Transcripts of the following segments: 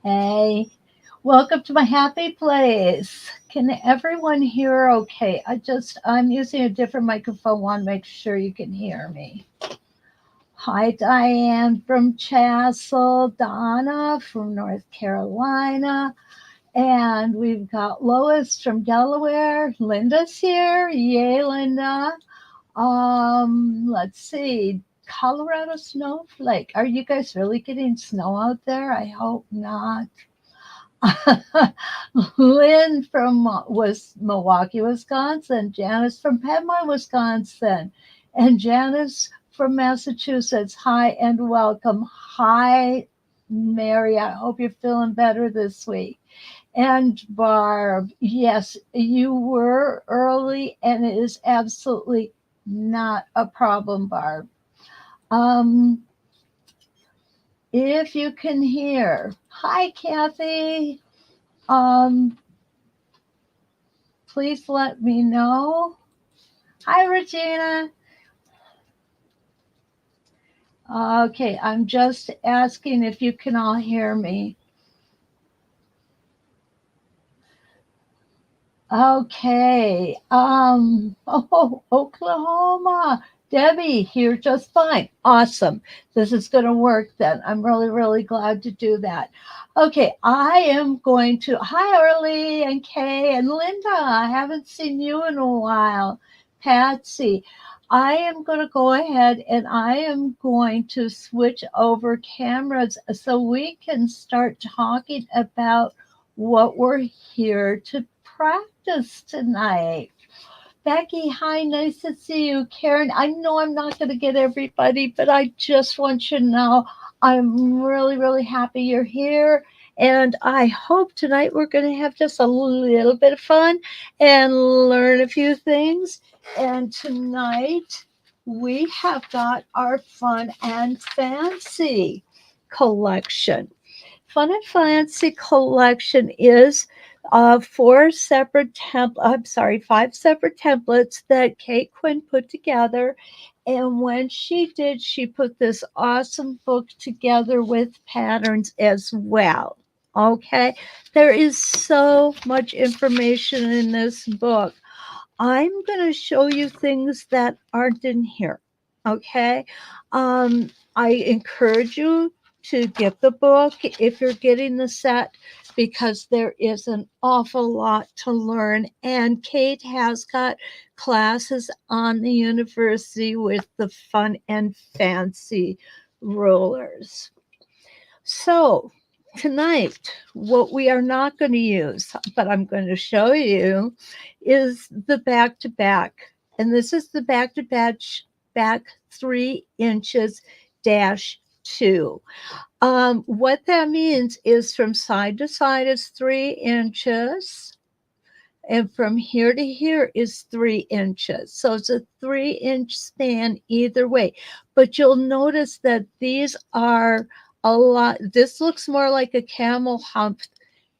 Hey, welcome to my happy place. Can everyone hear okay? I'm using a different microphone. Want to make sure you can hear me. Hi, Diane from Chassel, Donna from North Carolina, and we've got Lois from Delaware. Linda's here. Yay, Linda. Let's see. Colorado snowflake. Are you guys really getting snow out there? I hope not. Lynn from was Milwaukee, Wisconsin. Janice from Piedmont, Wisconsin. And Janice from Massachusetts. Hi and welcome. Hi, Mary. I hope you're feeling better this week. And Barb, yes, you were early, and it is absolutely not a problem, Barb. Um, if you can hear, hi, Kathy. Um, Please let me know. Hi, Regina. Okay, I'm just asking if you can all hear me. Okay. Oh, Oklahoma. Debbie, here just fine. Awesome. This is going to work then. I'm really, really glad to do that. Okay, I am going to. Hi, Early and Kay and Linda. I haven't seen you in a while. Patsy. I am going to go ahead and I am going to switch over cameras so we can start talking about what we're here to practice tonight. Becky, hi, nice to see you. Karen, I know I'm not going to get everybody, but I just want you to know I'm really, really happy you're here. And I hope tonight we're going to have just a little bit of fun and learn a few things. And tonight we have got our fun and fancy collection. Fun and Fancy collection is five separate templates that Kate Quinn put together. And when she did, she put this awesome book together with patterns as well. Okay, there is so much information in this book. I'm going to show you things that aren't in here. Okay. I encourage you to get the book if you're getting the set because there is an awful lot to learn. And Kate has got classes on the university with the fun and fancy rulers. So, tonight, what we are not going to use, but I'm going to show you, is the back to back. And this is the back 3 inches dash 2. What that means is from side to side is 3 inches. And from here to here is 3 inches. So it's a 3 inch span either way. But you'll notice that these are a lot. This looks more like a camel hump.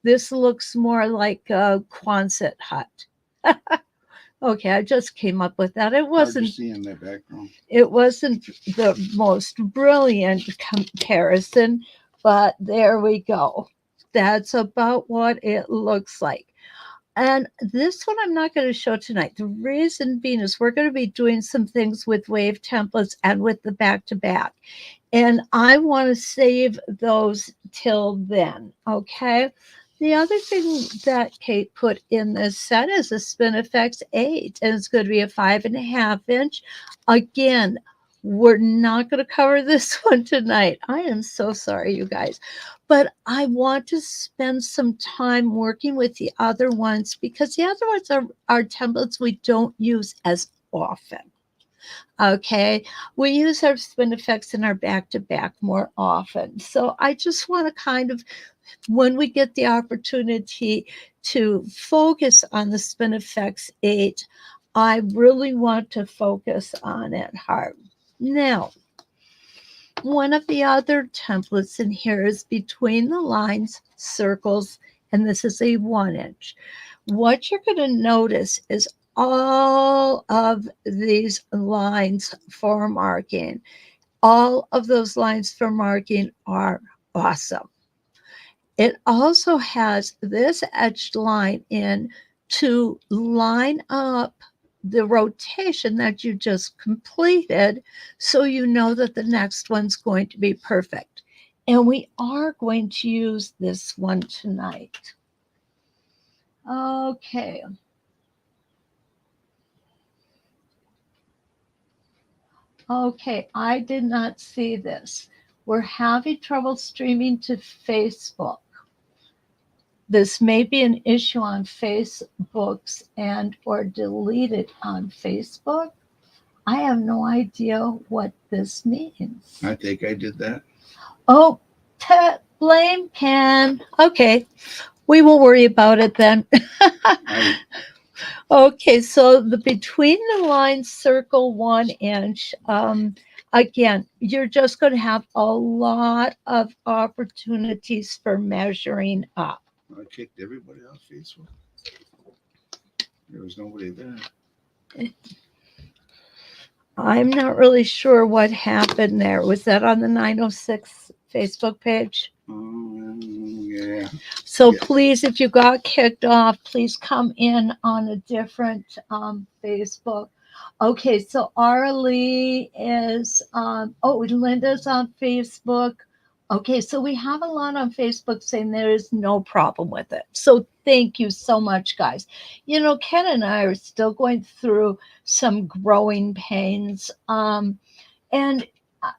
This looks more like a Quonset hut. Okay, I just came up with that. It wasn't. Hard to see in that background. It wasn't the most brilliant comparison, but there we go. That's about what it looks like. And this one I'm not going to show tonight. The reason being is we're going to be doing some things with wave templates and with the back to back. And I want to save those till then. Okay. The other thing that Kate put in this set is a Spinifex 8, and it's going to be a 5.5 inch. Again, we're not going to cover this one tonight. I am so sorry, you guys. But I want to spend some time working with the other ones because the other ones are templates we don't use as often. Okay, we use our Spinifex in our back to back more often. So I just want to kind of, when we get the opportunity to focus on the Spinifex 8, I really want to focus on it hard. Now, one of the other templates in here is between the lines, circles, and this is a 1 inch. What you're going to notice is all of these lines for marking. All of those lines for marking are awesome. It also has this edged line in to line up the rotation that you just completed, so you know that the next one's going to be perfect. And we are going to use this one tonight. Okay. Okay, I did not see this. We're having trouble streaming to Facebook. This may be an issue on Facebook's and or deleted on Facebook. I have no idea what this means. I think I did that. Oh, blame Ken. Okay, we will worry about it then. Okay, so the between the lines circle 1 inch. Again, you're just going to have a lot of opportunities for measuring up. I kicked everybody off Facebook. There was nobody there. I'm not really sure what happened there. Was that on the 906 Facebook page? Yeah. So Yeah. please, if you got kicked off, please come in on a different Facebook. Okay, so Arlie is, Linda's on Facebook. Okay, so we have a lot on Facebook saying there is no problem with it. So thank you so much, guys. You know, Ken and I are still going through some growing pains. And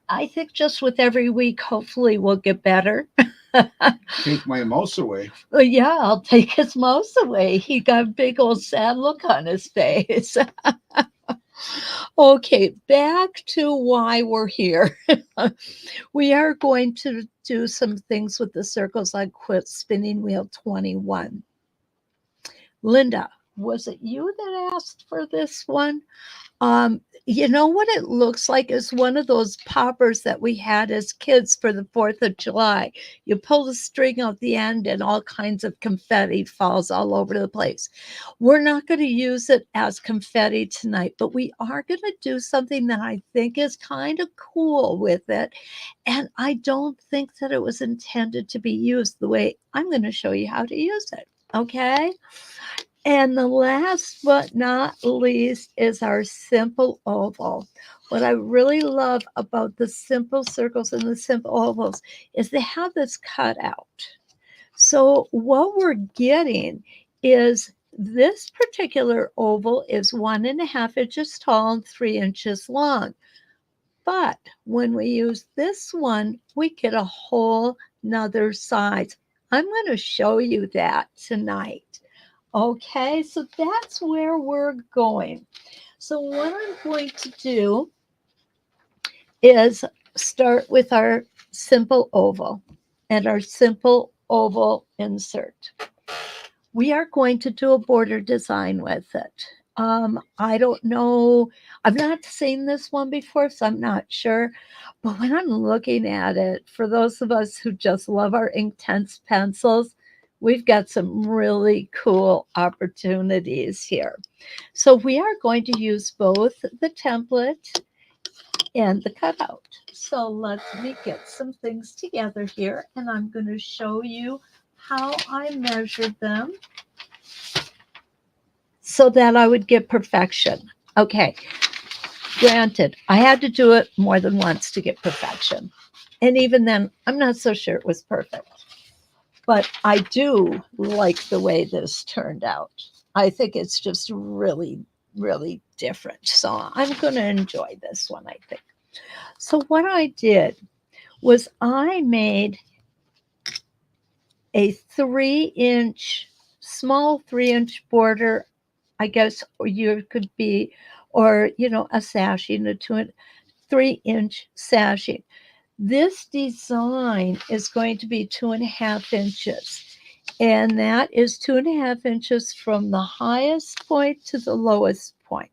I think just with every week, hopefully we'll get better. Take my mouse away. Well, yeah, I'll take his mouse away. He got a big old sad look on his face. Okay, back to why we're here. We are going to do some things with the circles on Quilt Spinning Wheel 21. Linda, was it you that asked for this one? You know what it looks like is one of those poppers that we had as kids for the 4th of July. You pull the string out the end and all kinds of confetti falls all over the place. We're not going to use it as confetti tonight, but we are going to do something that I think is kind of cool with it. And I don't think that it was intended to be used the way I'm going to show you how to use it. Okay? And the last but not least is our simple oval. What I really love about the simple circles and the simple ovals is they have this cut out. So what we're getting is this particular oval is 1.5 inches tall and 3 inches long. But when we use this one, we get a whole nother size. I'm going to show you that tonight. Okay, so that's where we're going. So what I'm going to do is start with our simple oval and our simple oval insert. We are going to do a border design with it. I don't know. I've not seen this one before, so I'm not sure. But when I'm looking at it, for those of us who just love our Inktense pencils, we've got some really cool opportunities here. So we are going to use both the template and the cutout. So let me get some things together here, and I'm going to show you how I measured them so that I would get perfection. Okay, granted, I had to do it more than once to get perfection. And even then, I'm not so sure it was perfect. But I do like the way this turned out. I think it's just really, really different. So I'm going to enjoy this one, I think. So what I did was I made a 3-inch, small 3-inch border, I guess, or you could be, or, you know, a sashing, a 3-inch sashing. This design is going to be 2.5 inches. And that is 2.5 inches from the highest point to the lowest point.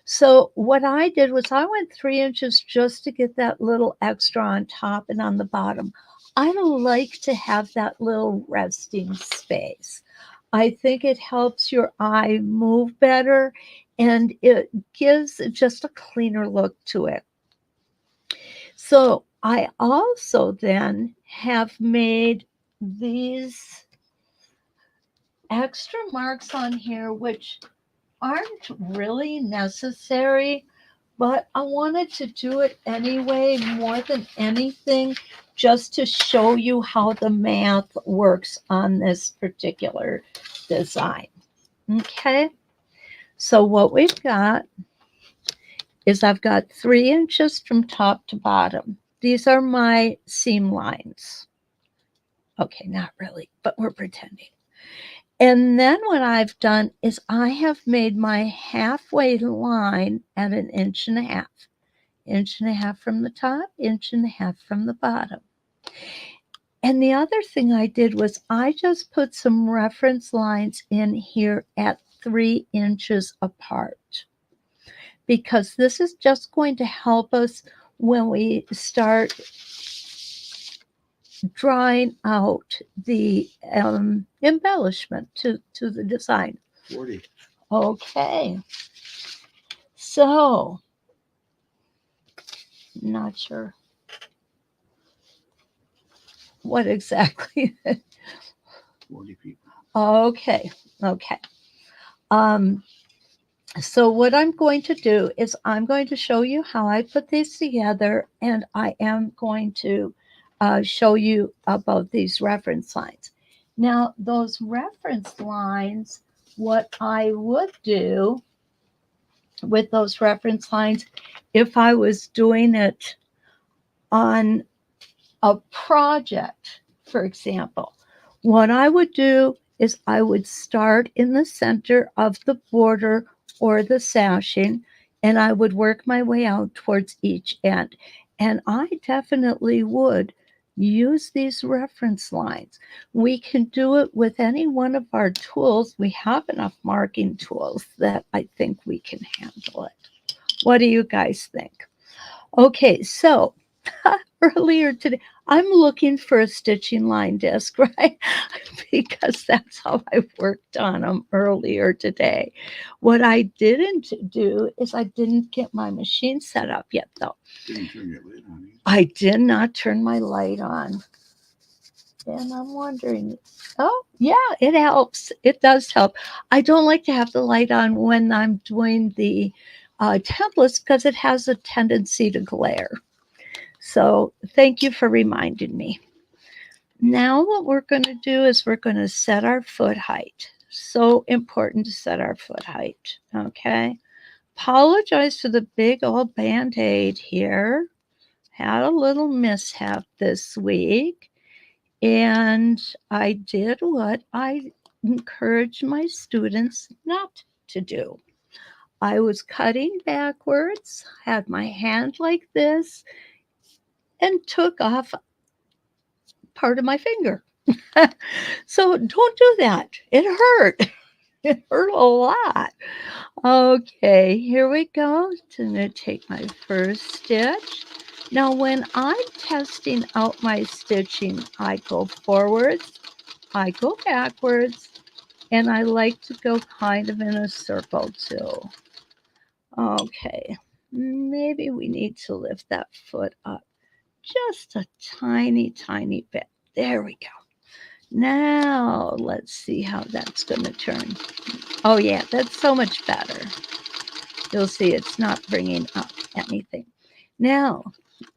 So what I did was I went 3 inches just to get that little extra on top and on the bottom. I like to have that little resting space. I think it helps your eye move better and it gives just a cleaner look to it. So I also then have made these extra marks on here, which aren't really necessary, but I wanted to do it anyway, more than anything, just to show you how the math works on this particular design. Okay, so what we've got is I've got 3 inches from top to bottom. These are my seam lines. Okay, not really, but we're pretending. And then what I've done is I have made my halfway line at 1.5 inches. Inch and a half from the top, 1.5 inches from the bottom. And the other thing I did was I just put some reference lines in here at 3 inches apart, because this is just going to help us when we start drawing out the embellishment to the design. 40. Okay. So, not sure what exactly. 40 people. Okay. Okay. So what I'm going to do is I'm going to show you how I put these together, and I am going to show you about these reference lines. Now, those reference lines, what I would do with those reference lines, if I was doing it on a project, for example, what I would do is I would start in the center of the border or the sashing, and I would work my way out towards each end. And I definitely would use these reference lines. We can do it with any one of our tools. We have enough marking tools that I think we can handle it. What do you guys think? Okay, so earlier today, I'm looking for a stitching line disc, right? Because that's how I worked on them earlier today. What I didn't do is I didn't get my machine set up yet, though. Didn't turn your light on either. I did not turn my light on. And I'm wondering, oh, yeah, it helps. It does help. I don't like to have the light on when I'm doing the templates because it has a tendency to glare. So thank you for reminding me. Now what we're going to do is we're going to set our foot height. So important to set our foot height. Okay. Apologize for the big old band-aid here. Had a little mishap this week. And I did what I encourage my students not to do. I was cutting backwards, had my hand like this, and took off part of my finger. So don't do that. It hurt. It hurt a lot. Okay, here we go. I'm going to take my first stitch. Now, when I'm testing out my stitching, I go forwards, I go backwards, and I like to go kind of in a circle too. Okay, maybe we need to lift that foot up just a tiny, tiny bit. There we go. Now, let's see how that's going to turn. Oh, yeah, that's so much better. You'll see it's not bringing up anything. Now,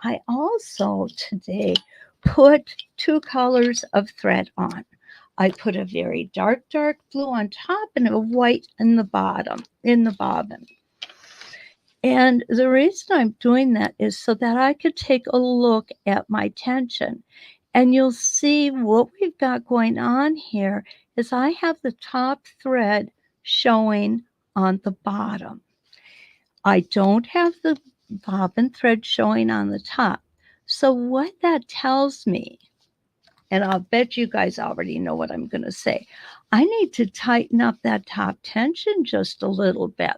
I also today put 2 colors of thread on. I put a very dark, dark blue on top and a white in the bottom, in the bobbin. And the reason I'm doing that is so that I could take a look at my tension. And you'll see what we've got going on here is I have the top thread showing on the bottom. I don't have the bobbin thread showing on the top. So what that tells me, and I'll bet you guys already know what I'm going to say, I need to tighten up that top tension just a little bit.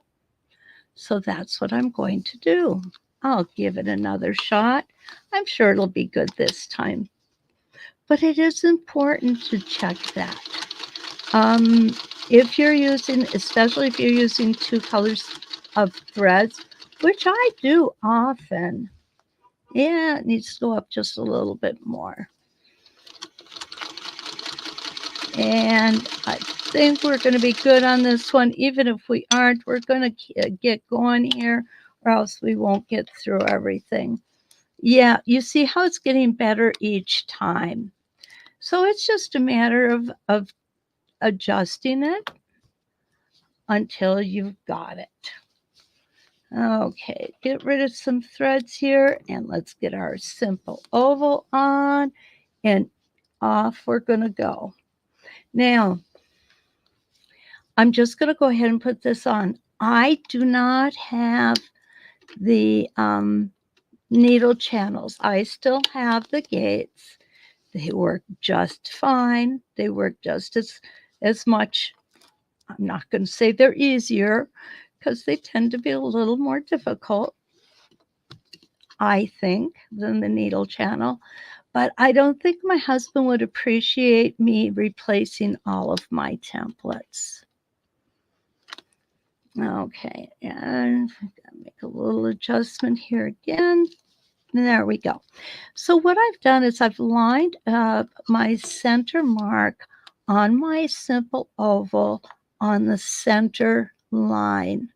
So that's what I'm going to do. I'll give it another shot. I'm sure it'll be good this time. But it is important to check that. If you're using, especially if you're using 2 colors of threads, which I do often, yeah, it needs to go up just a little bit more. And I think we're going to be good on this one. Even if we aren't, we're going to get going here, or else we won't get through everything. Yeah, you see how it's getting better each time. So it's just a matter of adjusting it until you've got it. Okay, get rid of some threads here and let's get our simple oval on and off we're going to go. Now, I'm just going to go ahead and put this on. I do not have the needle channels. I still have the gates. They work just fine. They work just as much. I'm not going to say they're easier because they tend to be a little more difficult, I think, than the needle channel. But I don't think my husband would appreciate me replacing all of my templates. Okay, and I'm gonna make a little adjustment here again. There we go. So what I've done is I've lined up my center mark on my simple oval on the center line,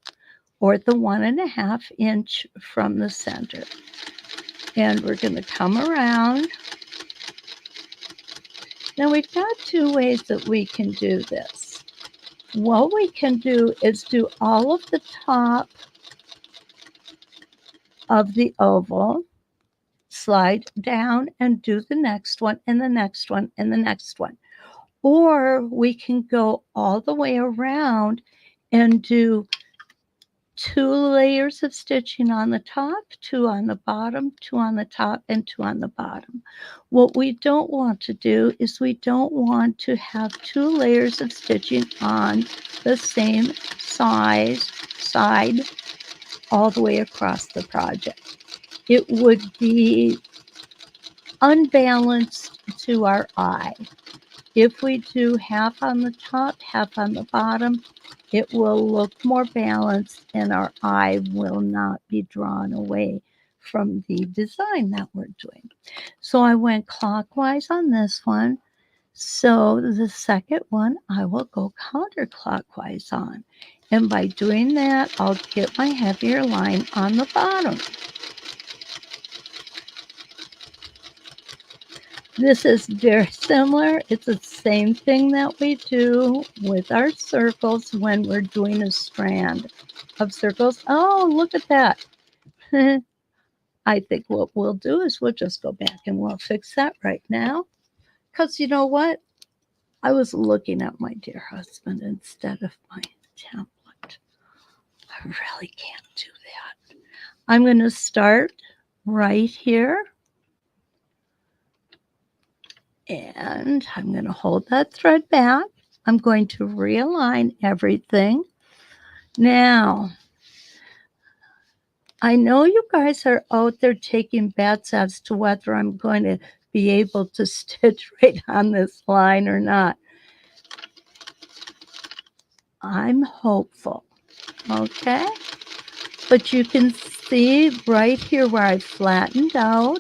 or the 1.5 inch from the center. And we're going to come around. Now we've got two ways that we can do this. What we can do is do all of the top of the oval, slide down and do the next one and the next one and the next one. Or we can go all the way around and do 2 layers of stitching on the top, 2 on the bottom, 2 on the top, and 2 on the bottom. What we don't want to do is we don't want to have 2 layers of stitching on the same side all the way across the project. It would be unbalanced to our eye. If we do half on the top, half on the bottom, it will look more balanced and our eye will not be drawn away from the design that we're doing. So I went clockwise on this one. So the second one I will go counterclockwise on. And by doing that, I'll get my heavier line on the bottom. This is very similar. It's the same thing that we do with our circles when we're doing a strand of circles. Oh, look at that. I think what we'll do is we'll just go back and we'll fix that right now. Because you know what? I was looking at my dear husband instead of my template. I really can't do that. I'm going to start right here. And I'm going to hold that thread back. I'm going to realign everything. Now, I know you guys are out there taking bets as to whether I'm going to be able to stitch right on this line or not. I'm hopeful, okay? But you can see right here where I flattened out.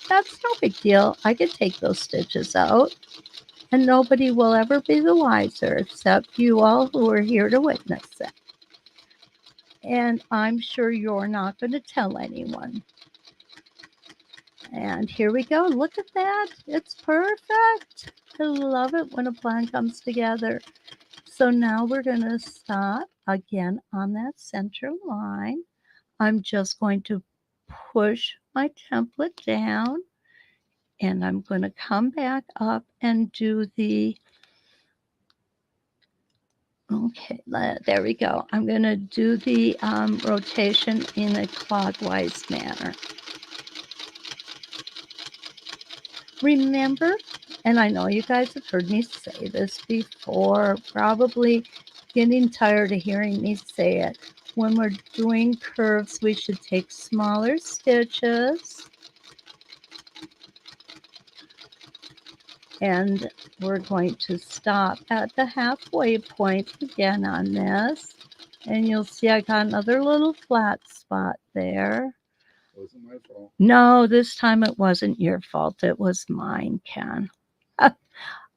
That's no big deal. I can take those stitches out. And nobody will ever be the wiser except you all who are here to witness it. And I'm sure you're not going to tell anyone. And here we go. Look at that. It's perfect. I love it when a plan comes together. So now we're going to stop again on that center line. I'm just going to push my template down. And I'm going to come back up and do the okay, there we go. I'm going to do the rotation in a clockwise manner. Remember, and I know you guys have heard me say this before, probably getting tired of hearing me say it. When we're doing curves, we should take smaller stitches. And we're going to stop at the halfway point again on this. And you'll see I got another little flat spot there. Wasn't my fault. No, this time it wasn't your fault. It was mine, Ken.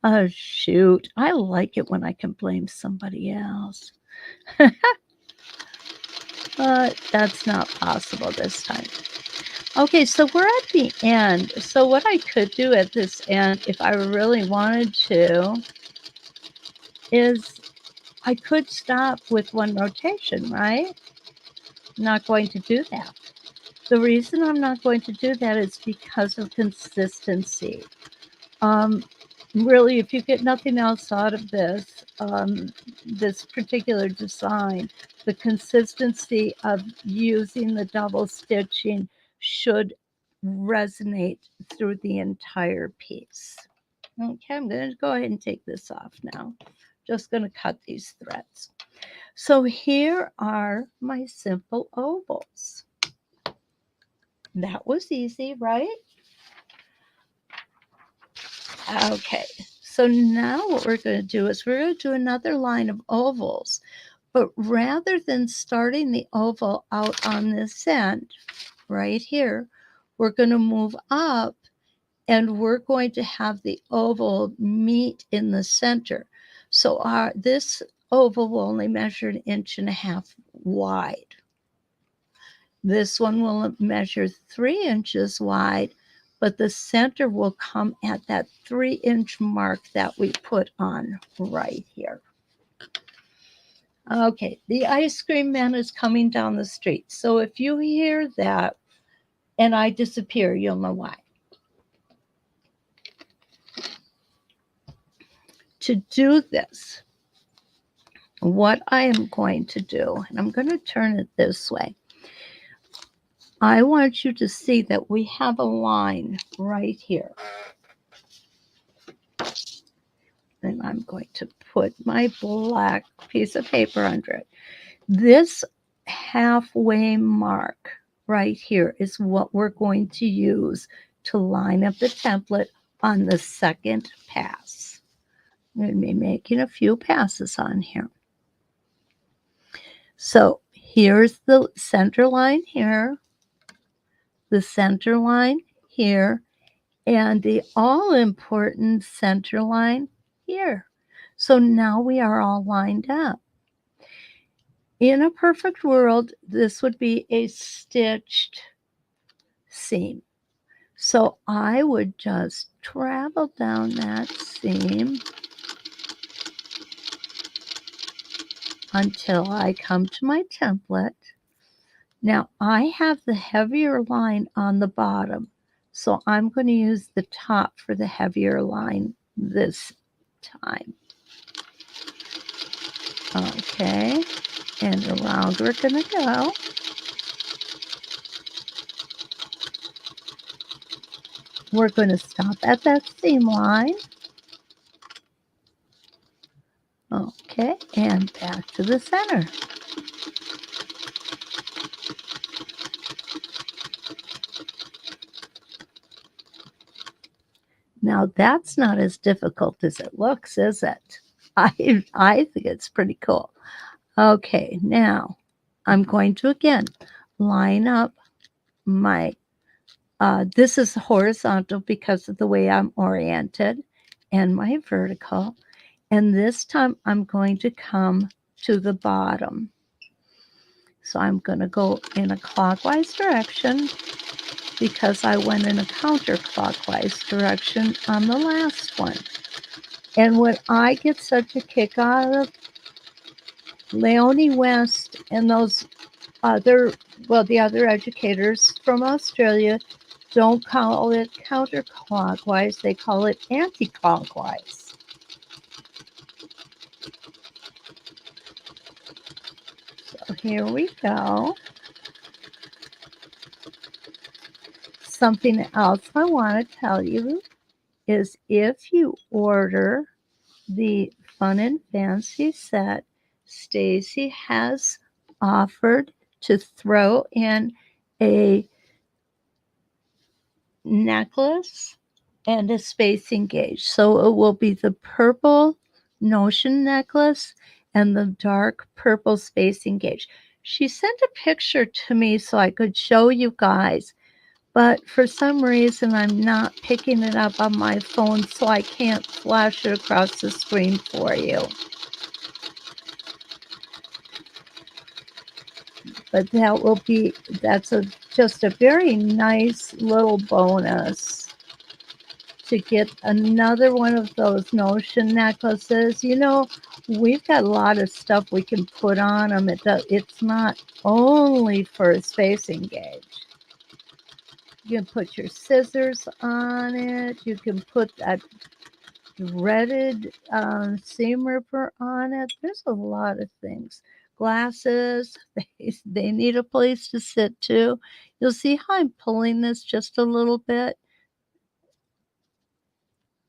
Oh, shoot. I like it when I can blame somebody else. But that's not possible this time. Okay, so we're at the end. So what I could do at this end, if I really wanted to, is I could stop with one rotation, right? I'm not going to do that. The reason I'm not going to do that is because of consistency. Really, if you get nothing else out of this, this particular design, the consistency of using the double stitching should resonate through the entire piece. Okay, I'm going to go ahead and take this off now. Just going to cut these threads. So here are my simple ovals. That was easy, right? Okay, so now what we're going to do is we're going to do another line of ovals, but rather than starting the oval out on this end, right here, we're going to move up and we're going to have the oval meet in the center. So this oval will only measure 1.5 inches wide. This one will measure 3 inches wide, but the center will come at that 3-inch mark that we put on right here. Okay, the ice cream man is coming down the street. So if you hear that and I disappear, you'll know why. To do this, what I am going to do, and I'm going to turn it this way. I want you to see that we have a line right here. And I'm going to put my black piece of paper under it. This halfway mark right here is what we're going to use to line up the template on the second pass. I'm going to be making a few passes on here. So here's the center line here, the center line here, and the all-important center line here. So now we are all lined up. In a perfect world, this would be a stitched seam. So I would just travel down that seam until I come to my template. Now I have the heavier line on the bottom, so I'm going to use the top for the heavier line this time. Okay, and around we're going to go. We're going to stop at that seam line. Okay, and back to the center. Now that's not as difficult as it looks, is it? I think it's pretty cool. Okay, now I'm going to again line up my, this is horizontal because of the way I'm oriented, and my vertical. And this time I'm going to come to the bottom. So I'm going to go in a clockwise direction because I went in a counterclockwise direction on the last one. And what I get such a kick out of, Leonie West and those other, well, the other educators from Australia don't call it counterclockwise, they call it anti-clockwise. So here we go. Something else I want to tell you is if you order the Fun and Fancy set, Stacy has offered to throw in a necklace and a spacing gauge. So it will be the purple notion necklace and the dark purple spacing gauge. She sent a picture to me so I could show you guys, but for some reason I'm not picking it up on my phone, so I can't flash it across the screen for you. But that's just a very nice little bonus to get another one of those notion necklaces. We've got a lot of stuff we can put on them. It's not only for a spacing gauge. You can put your scissors on it. You can put that threaded seam ripper on it. There's a lot of things. Glasses, they need a place to sit too. You'll see how I'm pulling this just a little bit.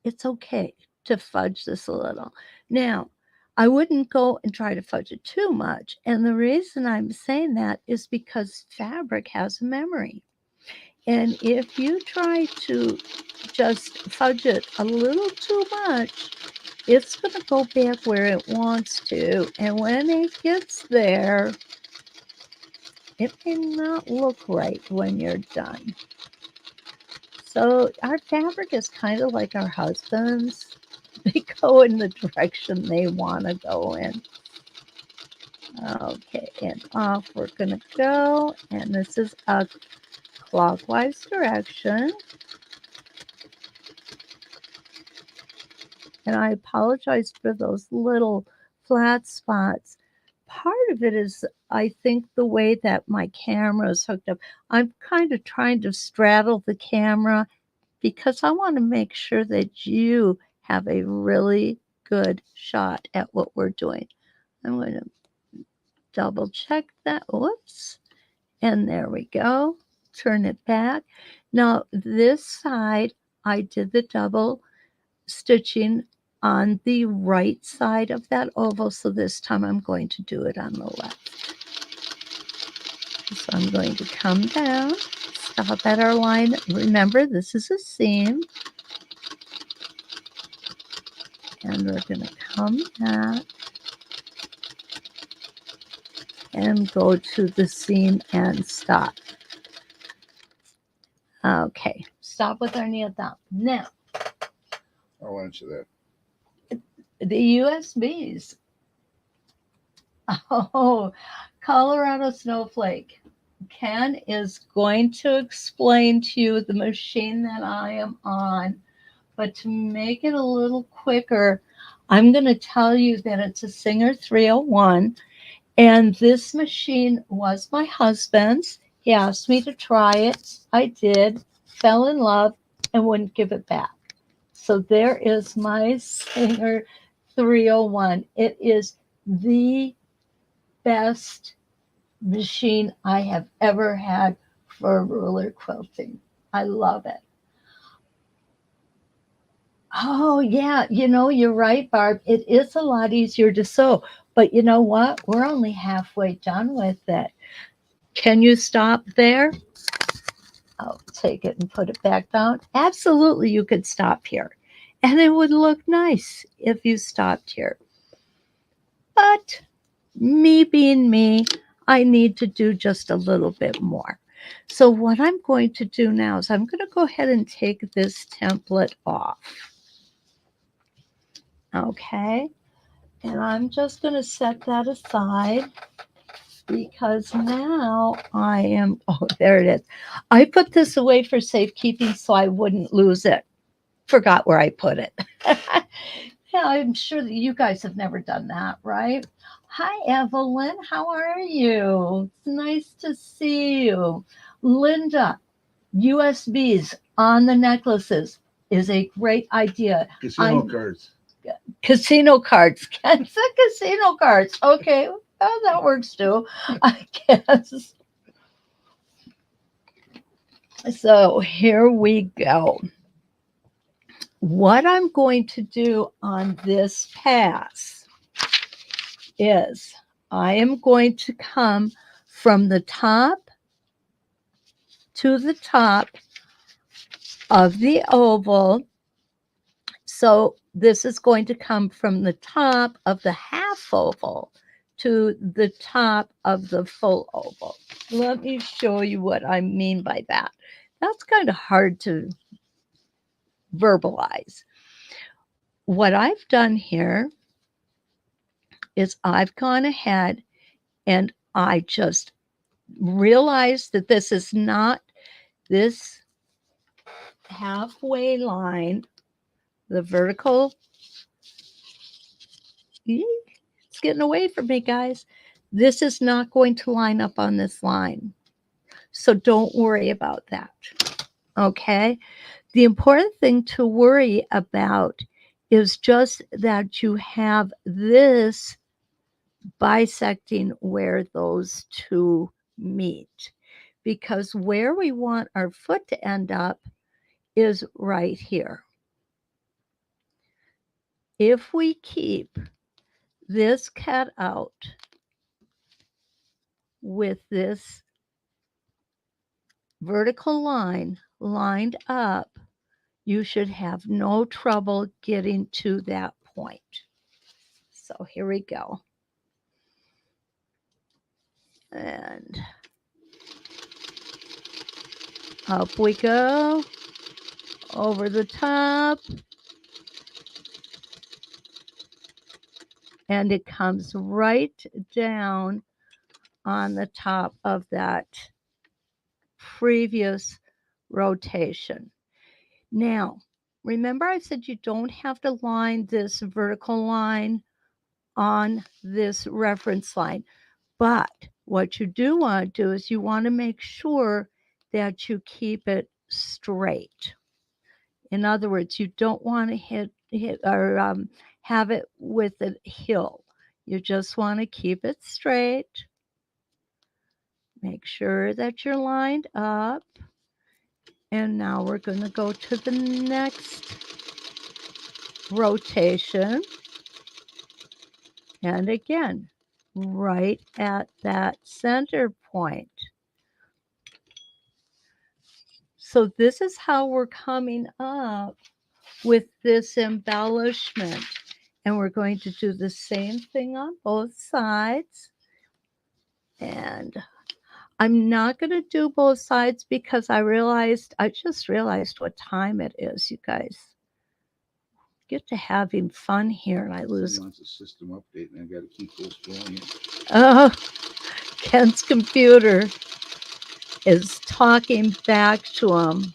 It's okay to fudge this a little. Now, I wouldn't go and try to fudge it too much. And the reason I'm saying that is because fabric has a memory. And if you try to just fudge it a little too much, it's going to go back where it wants to. And when it gets there, it may not look right when you're done. So our fabric is kind of like our husbands. They go in the direction they want to go in. Okay, and off we're going to go. And this is a clockwise direction. And I apologize for those little flat spots. Part of it is, I think, the way that my camera is hooked up. I'm kind of trying to straddle the camera because I want to make sure that you have a really good shot at what we're doing. I'm going to double check that. Whoops. And there we go. Turn it back. Now, this side, I did the double stitching on the right side of that oval. So this time I'm going to do it on the left. So I'm going to come down, stop at our line. Remember, this is a seam. And we're going to come back and go to the seam and stop. Okay, stop with our nail down. Now, I'll answer that. the USBs. Oh, Colorado Snowflake. Ken is going to explain to you the machine that I am on. But to make it a little quicker, I'm going to tell you that it's a Singer 301. And this machine was my husband's. He asked me to try it. I did, fell in love, and wouldn't give it back. So there is my Singer 301. It is the best machine I have ever had for ruler quilting. I love it. Oh, yeah. You're right, Barb. It is a lot easier to sew. But you know what? We're only halfway done with it. Can you stop there? I'll take it and put it back down. Absolutely, you could stop here. And it would look nice if you stopped here. But me being me, I need to do just a little bit more. So what I'm going to do now is I'm going to go ahead and take this template off. Okay, and I'm just going to set that aside because now there it is. I put this away for safekeeping so I wouldn't lose it. Forgot where I put it. Yeah, I'm sure that you guys have never done that, right? Hi, Evelyn. How are you? It's nice to see you. Linda, USBs on the necklaces is a great idea. Casino cards. Casino cards. It's a casino cards. Okay. Oh, that works too, I guess. So here we go. What I'm going to do on this pass is I am going to come from the top to the top of the oval. So this is going to come from the top of the half oval to the top of the full oval. Let me show you what I mean by that. That's kind of hard to verbalize. What I've done here is I've gone ahead and I just realized that this is not this halfway line, the vertical. It's getting away from me, guys. This is not going to line up on this line. So don't worry about that. Okay. The important thing to worry about is just that you have this bisecting where those two meet. Because where we want our foot to end up is right here. If we keep this cut out with this vertical line lined up, you should have no trouble getting to that point. So here we go. And up we go, over the top, and it comes right down on the top of that previous rotation. Now, remember I said you don't have to line this vertical line on this reference line, but what you do want to do is you want to make sure that you keep it straight. In other words, you don't want to hit or have it with a hill. You just want to keep it straight. Make sure that you're lined up. And now we're going to go to the next rotation. And again, right at that center point. So this is how we're coming up with this embellishment. And we're going to do the same thing on both sides. And I'm not going to do both sides because I just realized what time it is, you guys. Get to having fun here and I lose. He wants a system update and I got to keep those flowing. Oh, Ken's computer is talking back to him.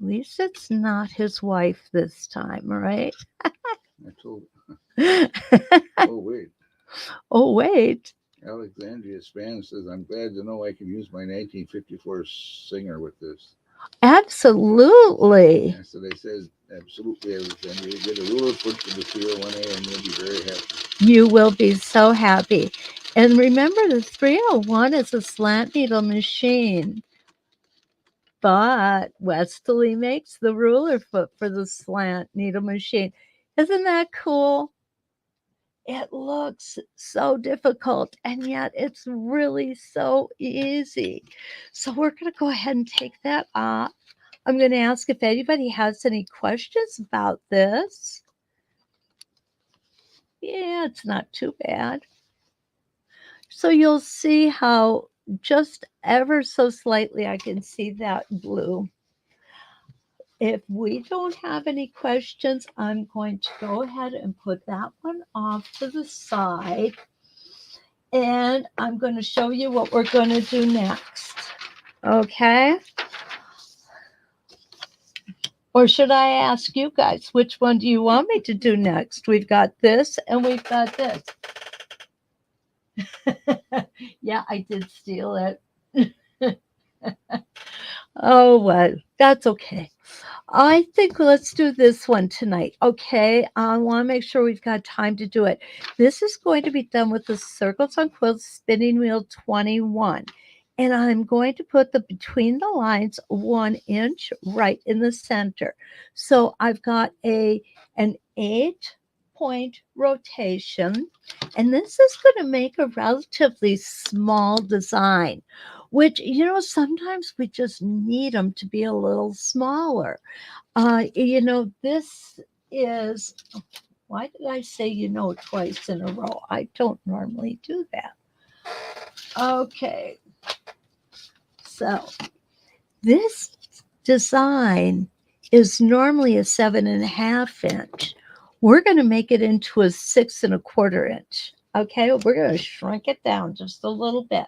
At least it's not his wife this time, right? I told Oh, wait. Oh, wait. Alexandria Span says, I'm glad to know I can use my 1954 Singer with this. Absolutely. Yeah, so they said, absolutely, Alexandria. Get a ruler put to the 301A and you'll be very happy. You will be so happy. And remember, the 301 is a slant needle machine. But Westerly makes the ruler foot for the slant needle machine. Isn't that cool? It looks so difficult, and yet it's really so easy. So we're going to go ahead and take that off. I'm going to ask if anybody has any questions about this. Yeah, it's not too bad. So you'll see how just ever so slightly I can see that blue. If we don't have any questions, I'm going to go ahead and put that one off to the side. And I'm going to show you what we're going to do next. Okay? Or should I ask you guys, which one do you want me to do next? We've got this and we've got this. Yeah, I did steal it. Oh, well, that's okay. I think let's do this one tonight. Okay, I want to make sure we've got time to do it. This is going to be done with the Circles on Quilts Spinning Wheel 21. And I'm going to put the between the lines 1 inch right in the center. So I've got an 8-point rotation. And this is going to make a relatively small design, which, sometimes we just need them to be a little smaller. This is, why did I say, twice in a row? I don't normally do that. Okay. So this design is normally a 7.5 inch. We're going to make it into a 6 1/4 inch. Okay, we're going to shrink it down just a little bit.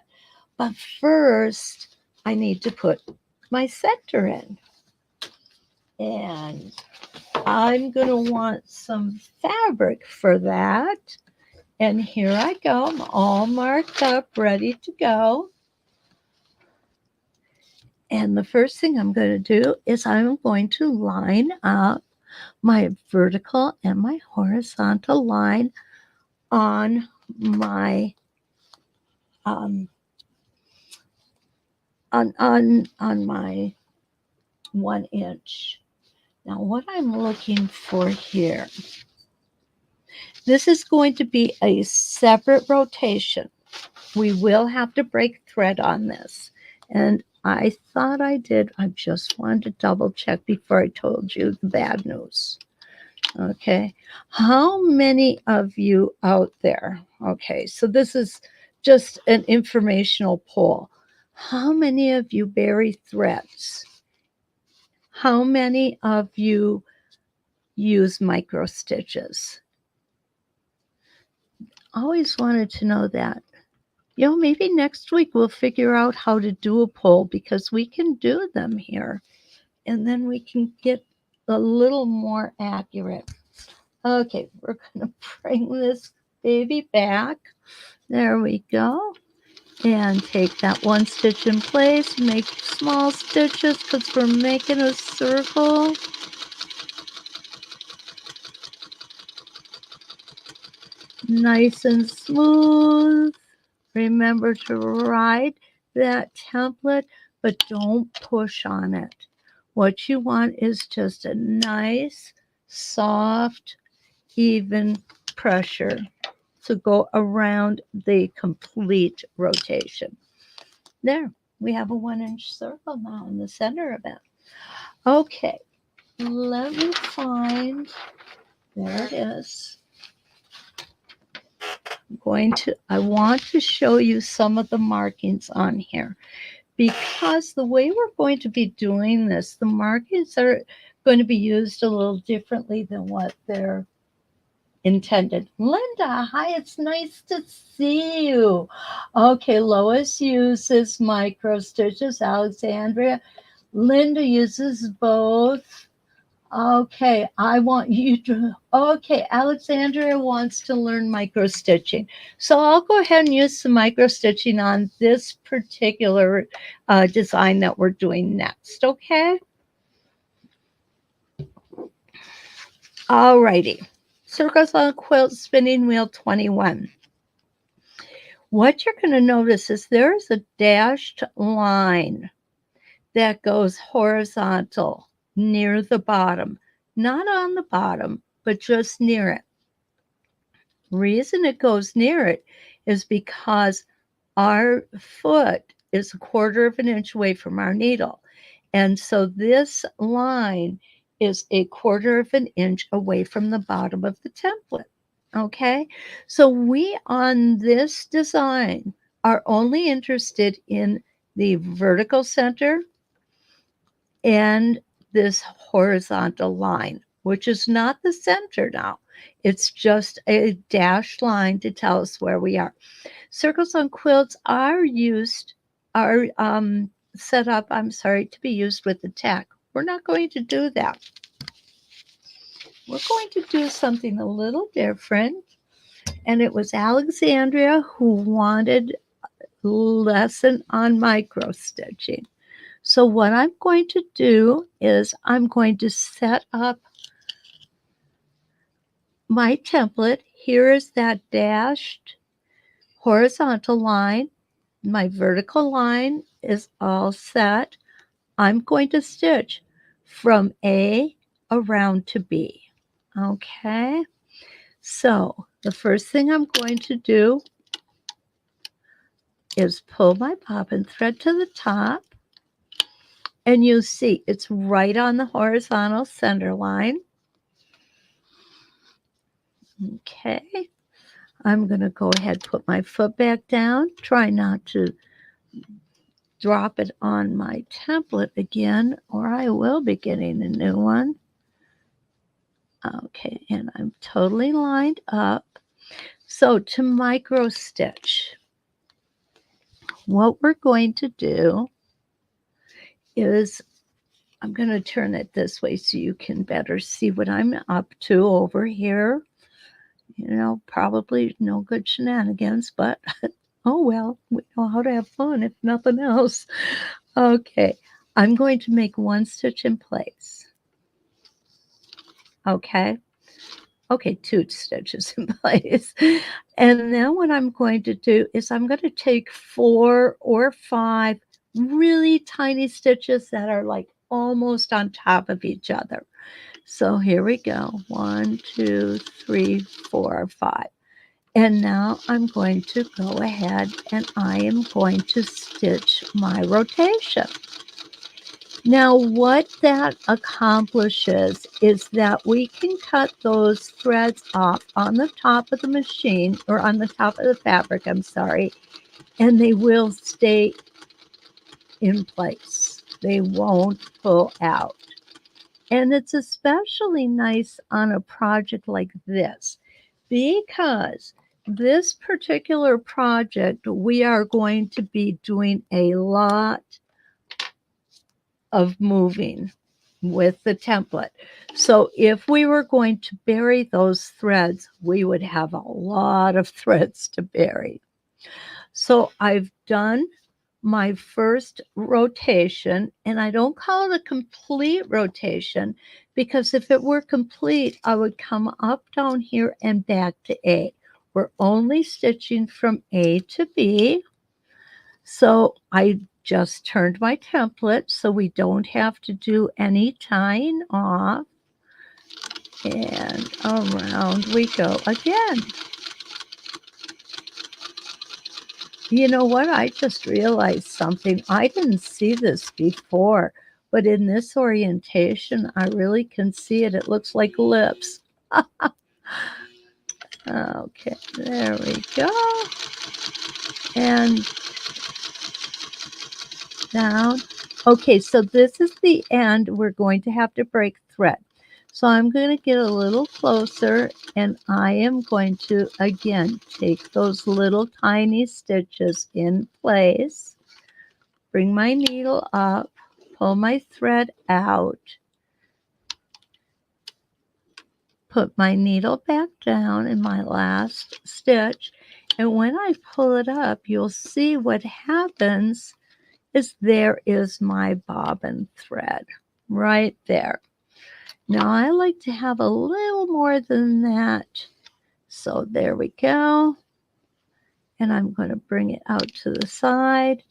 But first, I need to put my center in. And I'm going to want some fabric for that. And here I go. I'm all marked up, ready to go. And the first thing I'm going to do is I'm going to line up my vertical and my horizontal line on my on my 1 inch. Now what I'm looking for here, this is going to be a separate rotation. We will have to break thread on this. And I thought I did. I just wanted to double check before I told you the bad news. Okay. How many of you out there? Okay. So this is just an informational poll. How many of you bury threads? How many of you use micro stitches? Always wanted to know that. Maybe next week we'll figure out how to do a poll because we can do them here. And then we can get a little more accurate. Okay, we're going to bring this baby back. There we go. And take that 1 stitch in place. Make small stitches because we're making a circle. Nice and smooth. Remember to write that template, but don't push on it. What you want is just a nice, soft, even pressure to go around the complete rotation. There, we have a 1-inch circle now in the center of it. Okay, let me find, there it is. I want to show you some of the markings on here because the way we're going to be doing this, the markings are going to be used a little differently than what they're intended. Linda, hi, it's nice to see you. Okay, Lois uses micro stitches. Alexandria, Linda uses both. Okay, Alexandria wants to learn micro stitching. So I'll go ahead and use some micro stitching on this particular design that we're doing next, okay? All righty. Circles on a Quilt spinning wheel 21. What you're going to notice is there's a dashed line that goes horizontal near the bottom. Not on the bottom, but just near it. Reason it goes near it is because our foot is 1/4 inch away from our needle. And so this line is 1/4 inch away from the bottom of the template. Okay, so we on this design are only interested in the vertical center and this horizontal line, which is not the center now. It's just a dashed line to tell us where we are. Circles on quilts are set up, to be used with the tack. We're not going to do that. We're going to do something a little different. And it was Alexandria who wanted a lesson on micro stitching. So what I'm going to do is I'm going to set up my template. Here is that dashed horizontal line. My vertical line is all set. I'm going to stitch from A around to B. Okay, so the first thing I'm going to do is pull my bobbin thread to the top, and you see it's right on the horizontal center line. Okay, I'm going to go ahead and put my foot back down. Try not to drop it on my template again, or I will be getting a new one. Okay, and I'm totally lined up. So to micro stitch, what we're going to do is I'm going to turn it this way so you can better see what I'm up to over here. You know, probably no good shenanigans, but oh well, we know how to have fun if nothing else. Okay, I'm going to make one stitch in place. Okay, okay, 2 stitches in place. And then what I'm going to do is I'm going to take 4 or 5 really tiny stitches that are like almost on top of each other. So here we go. 1, 2, 3, 4, 5. And now I'm going to go ahead and I am going to stitch my rotation. Now what that accomplishes is that we can cut those threads off on the top of the machine, or on the top of the fabric, I'm sorry, and they will stay in place. They won't pull out. And it's especially nice on a project like this because this particular project, we are going to be doing a lot of moving with the template. So if we were going to bury those threads, we would have a lot of threads to bury. So I've done my first rotation, and I don't call it a complete rotation because if it were complete, I would come up down here and back to A. We're only stitching from A to B. So I just turned my template so we don't have to do any tying off. And around we go again. You know what? I just realized something. I didn't see this before, but in this orientation, I really can see it. It looks like lips. Okay, there we go. And down. Okay, so this is the end. We're going to have to break thread. So I'm going to get a little closer and I am going to, again, take those little tiny stitches in place, bring my needle up, pull my thread out, put my needle back down in my last stitch, and when I pull it up, you'll see what happens is there is my bobbin thread right there. Now I like to have a little more than that. So there we go. And I'm going to bring it out to the side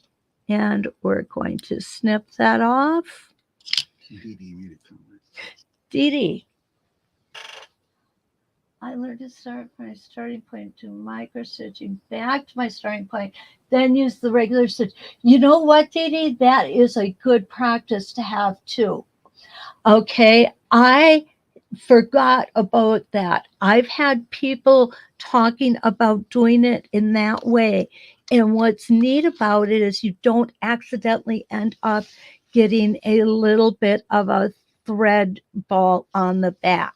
and we're going to snip that off. Dee Dee, I learned to start my starting point to micro stitching, back to my starting point, then use the regular stitch. You know what, Dee Dee? That is a good practice to have too. Okay, I forgot about that. I've had people talking about doing it in that way. And what's neat about it is you don't accidentally end up getting a little bit of a thread ball on the back.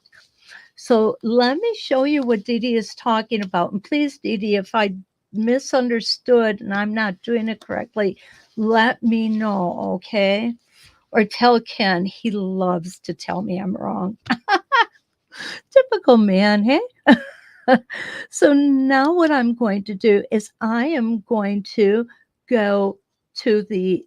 So let me show you what Dee Dee is talking about. And please, Dee Dee, if I misunderstood and I'm not doing it correctly, let me know, okay? Or tell Ken. He loves to tell me I'm wrong. Typical man, hey? So now what I'm going to do is I am going to go to the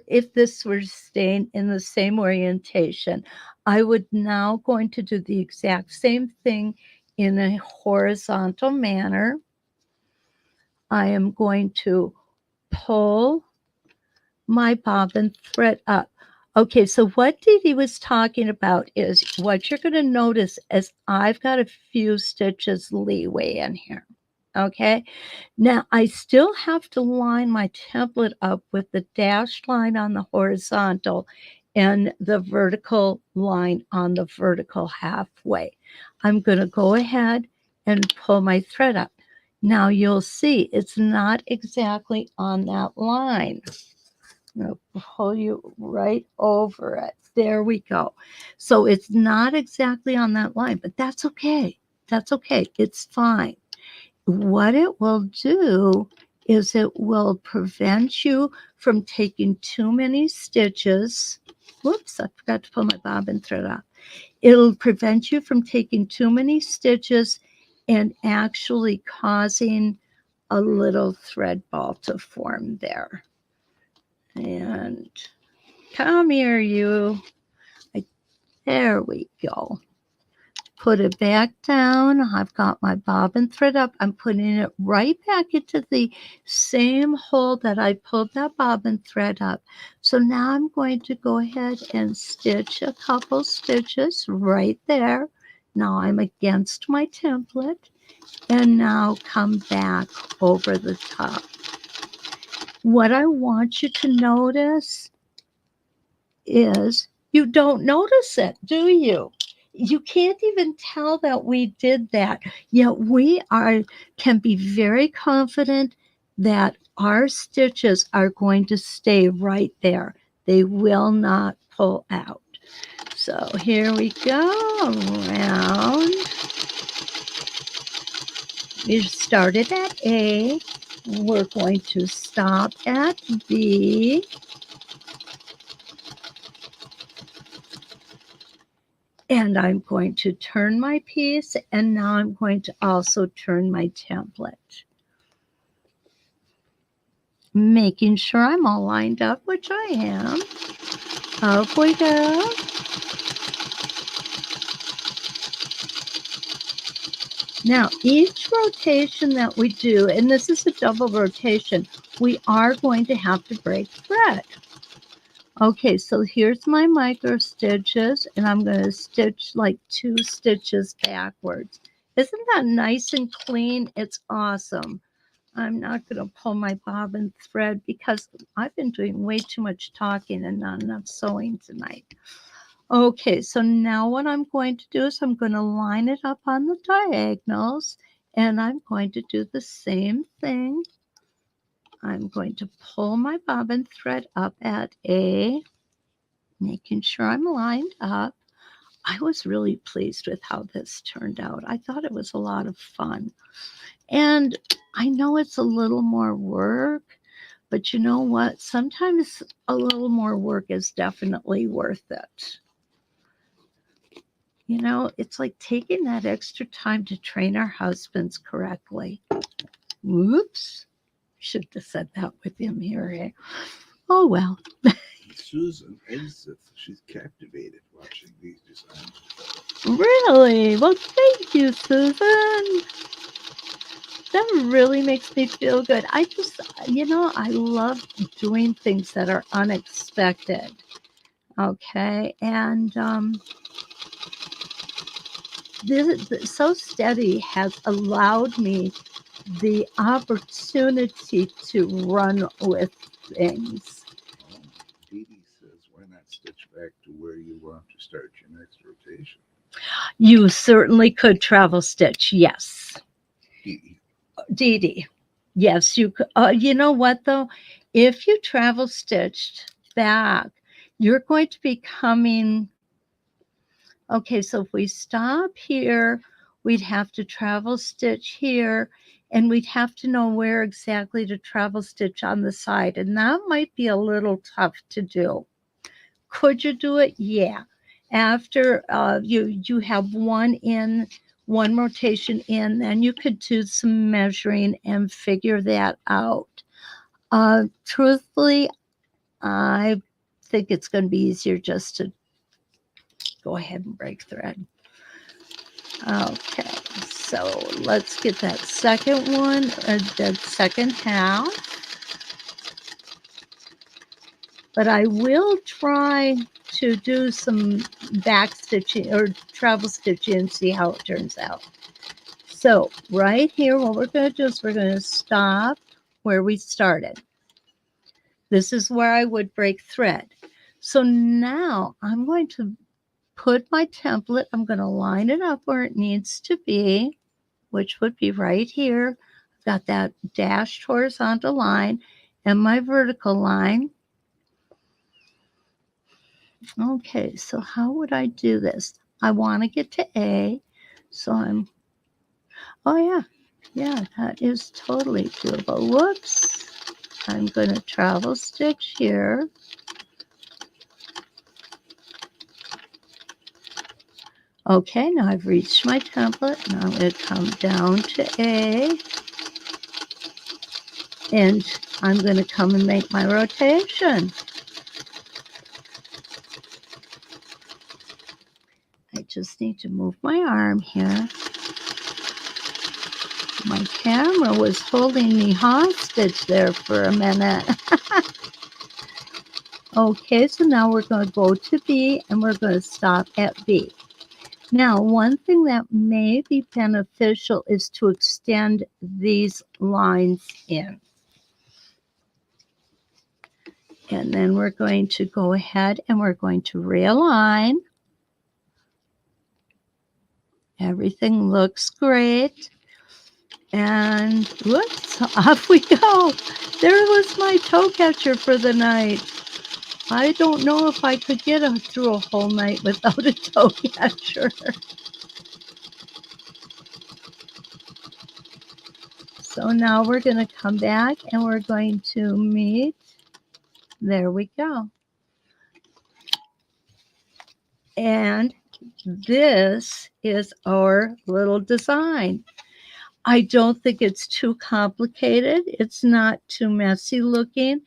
if this were staying in the same orientation, I would now going to do the exact same thing in a horizontal manner. I am going to pull my bobbin thread up. Okay, so what Dee Dee was talking about is what you're going to notice is I've got a few stitches leeway in here. Okay, now I still have to line my template up with the dashed line on the horizontal and the vertical line on the vertical halfway. I'm going to go ahead and pull my thread up. Now you'll see it's not exactly on that line. I'm going to pull you right over it. There we go. So it's not exactly on that line, but that's okay. That's okay. It's fine. What it will do is it will prevent you from taking too many stitches. Whoops, I forgot to pull my bobbin thread off. It'll prevent you from taking too many stitches and actually causing a little thread ball to form there. And come here, you. There we go. Put it back down. I've got my bobbin thread up. I'm putting it right back into the same hole that I pulled that bobbin thread up. So now I'm going to go ahead and stitch a couple stitches right there. Now I'm against my template, and now come back over the top. What I want you to notice is you don't notice it, do you? You can't even tell that we did that. Yet we can be very confident that our stitches are going to stay right there. They will not pull out. So here we go around. We started at A. We're going to stop at B. And I'm going to turn my piece, and now I'm going to also turn my template. Making sure I'm all lined up, which I am. Up we go. Now, each rotation that we do, and this is a double rotation, we are going to have to break thread. Okay, so here's my micro stitches, and I'm going to stitch like 2 stitches backwards. Isn't that nice and clean? It's awesome. I'm not going to pull my bobbin thread because I've been doing way too much talking and not enough sewing tonight. Okay, so now what I'm going to do is I'm going to line it up on the diagonals, and I'm going to do the same thing. I'm going to pull my bobbin thread up at A, making sure I'm lined up. I was really pleased with how this turned out. I thought it was a lot of fun. And I know it's a little more work, but you know what? Sometimes a little more work is definitely worth it. You know, it's like taking that extra time to train our husbands correctly. Whoops. Should have said that with him here. Eh? Oh, well. Susan Edith, she's captivated watching these designs. Really? Well, thank you, Susan. That really makes me feel good. I just, I love doing things that are unexpected. Okay. And this Sew Steady has allowed me the opportunity to run with things. Dee Dee says, why not stitch back to where you want to start your next rotation? You certainly could travel stitch, yes. Dee Dee. Yes, you could. You know what, though? If you travel stitched back, you're going to be coming. Okay, so if we stop here, we'd have to travel stitch here, and we'd have to know where exactly to travel stitch on the side, and that might be a little tough to do. Could you do it? Yeah. After you have one rotation in, then you could do some measuring and figure that out. Truthfully, I think it's going to be easier just to go ahead and break thread. Okay, so let's get that second one, the second half. But I will try to do some back stitching or travel stitching and see how it turns out. So right here, what we're going to do is we're going to stop where we started. This is where I would break thread. So now I'm going to put my template, I'm going to line it up where it needs to be, which would be right here. I've got that dashed horizontal line and my vertical line. Okay, so how would I do this? I want to get to A, so oh yeah, that is totally doable. Whoops, I'm going to travel stitch here. Okay, now I've reached my template. Now I'm going to come down to A, and I'm going to come and make my rotation. I just need to move my arm here. My camera was holding me hostage there for a minute. Okay, so now we're going to go to B and we're going to stop at B. Now, one thing that may be beneficial is to extend these lines in. And then we're going to go ahead and we're going to realign. Everything looks great. And whoops, off we go. There was my toe catcher for the night. I don't know if I could get through a whole night without a toe catcher. So now we're going to come back and we're going to meet. There we go. And this is our little design. I don't think it's too complicated. It's not too messy looking.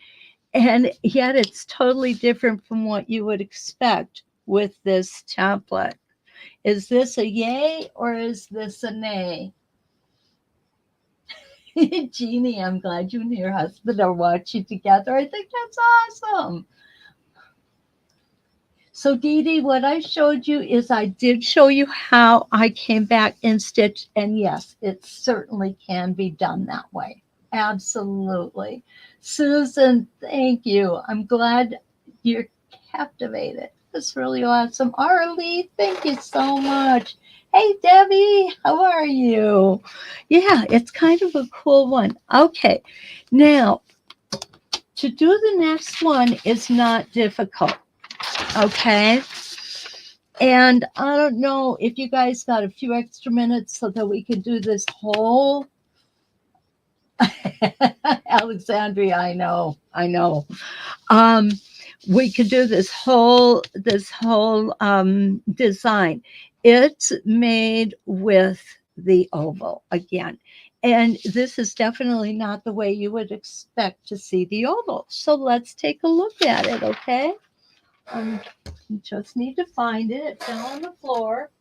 And yet it's totally different from what you would expect with this template. Is this a yay or is this a nay? Jeannie, I'm glad you and your husband are watching together. I think that's awesome. So Dee Dee, what I showed you is I did show you how I came back and stitched. And yes, it certainly can be done that way. Absolutely. Susan, thank you. I'm glad you're captivated. That's really awesome. Arlie, thank you so much. Hey, Debbie, how are you? Yeah, it's kind of a cool one. Okay, now to do the next one is not difficult. Okay. And I don't know if you guys got a few extra minutes so that we could do this whole Alexandria, I know. Um, we could do this whole design. It's made with the oval again. And this is definitely not the way you would expect to see the oval. So let's take a look at it, okay? You just need to find it. It fell on the floor.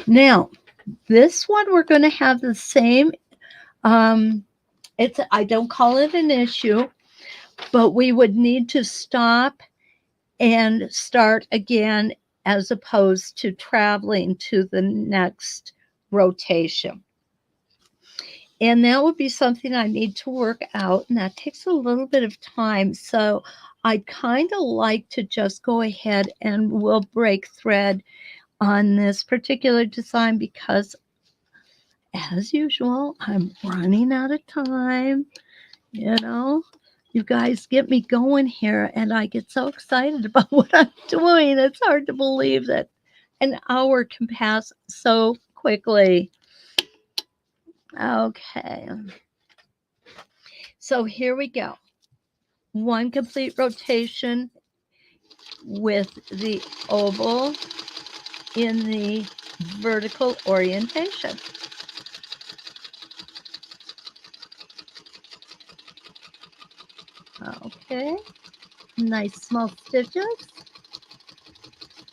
Now, this one we're going to have the same. I don't call it an issue, but we would need to stop and start again as opposed to traveling to the next rotation. And that would be something I need to work out, and that takes a little bit of time. So I'd kind of like to just go ahead and we'll break thread on this particular design because, as usual, I'm running out of time. You know, you guys get me going here, and I get so excited about what I'm doing. It's hard to believe that an hour can pass so quickly. Okay. So here we go. One complete rotation with the oval in the vertical orientation. Okay, nice small stitches.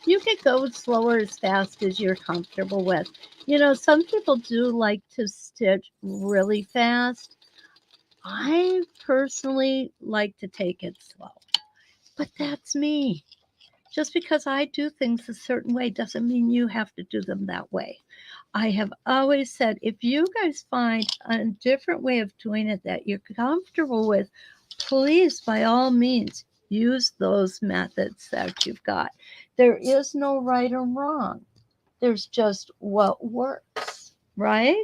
You can go slower as fast as you're comfortable with. You know, some people do like to stitch really fast. I personally like to take it slow, but that's me. Just because I do things a certain way doesn't mean you have to do them that way. I have always said if you guys find a different way of doing it that you're comfortable with, please, by all means, use those methods that you've got. There is no right or wrong, there's just what works, right?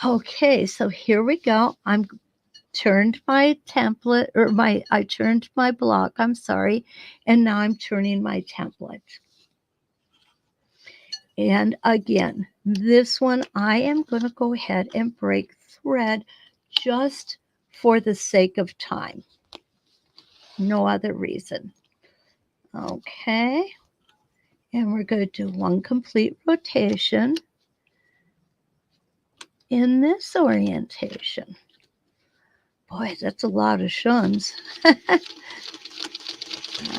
Okay, so here we go. I'm turned my template I turned my block, I'm sorry, and now I'm turning my template. And again, this one I am going to go ahead and break thread just for the sake of time. No other reason. Okay. And we're going to do one complete rotation in this orientation. Boy, that's a lot of shuns.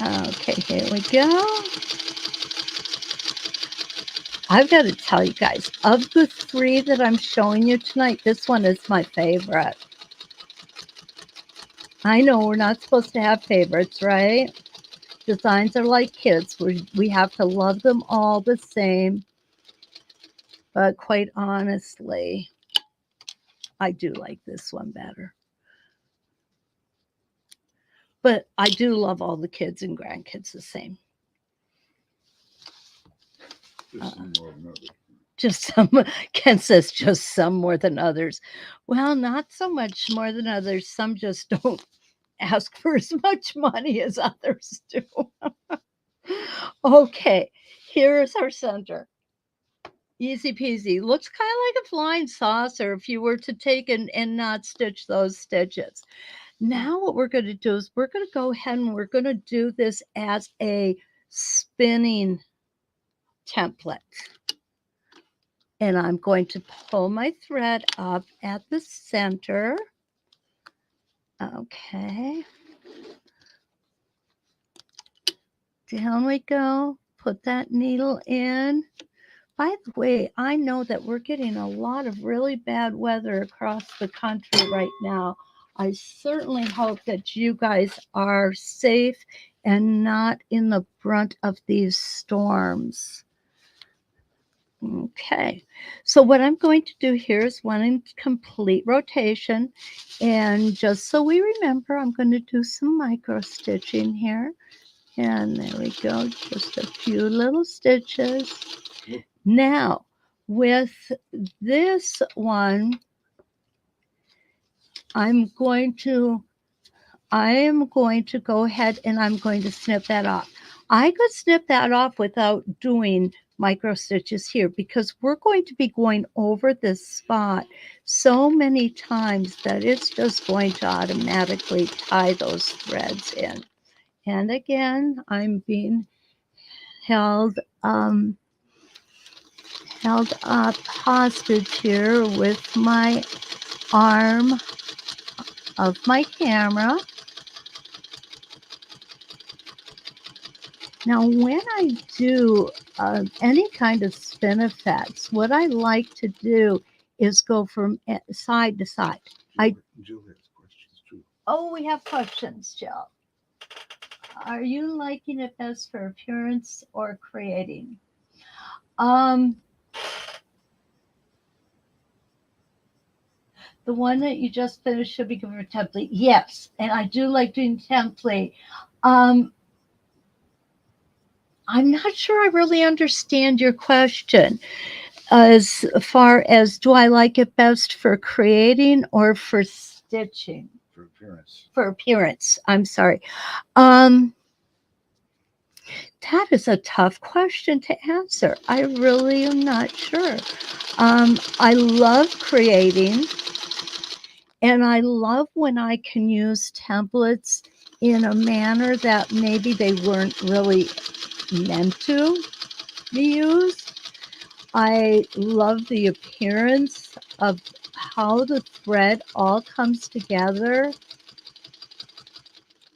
Okay, here we go. I've got to tell you guys, of the 3 that I'm showing you tonight, this one is my favorite. I know we're not supposed to have favorites, right? Designs are like kids. We have to love them all the same. But quite honestly, I do like this one better. But I do love all the kids and grandkids the same. Just some, Ken says just some more than others. Well, not so much more than others. Some just don't ask for as much money as others do. Okay, here's our center. Easy peasy. Looks kind of like a flying saucer if you were to take and not stitch those stitches. Now what we're going to do is we're going to go ahead and we're going to do this as a spinning template. And I'm going to pull my thread up at the center. Okay. Down we go. Put that needle in. By the way, I know that we're getting a lot of really bad weather across the country right now. I certainly hope that you guys are safe and not in the brunt of these storms. Okay, so what I'm going to do here is one complete rotation. And just so we remember, I'm going to do some micro stitching here. And there we go, just a few little stitches. Now, with this one, I am going to go ahead and I'm going to snip that off. I could snip that off without doing micro stitches here because we're going to be going over this spot so many times that it's just going to automatically tie those threads in. And again, I'm being held up hostage here with my arm of my camera. Now, when I do any kind of spin effects, what I like to do is go from side to side. Jill has questions too. Oh, we have questions, Jill. Are you liking it best for appearance or creating? The one that you just finished should be given a template. Yes, and I do like doing template. I'm not sure I really understand your question as far as do I like it best for creating or for stitching? For appearance. For appearance. I'm sorry. That is a tough question to answer. I really am not sure. I love creating, and I love when I can use templates in a manner that maybe they weren't really meant to be used. I love the appearance of how the thread all comes together.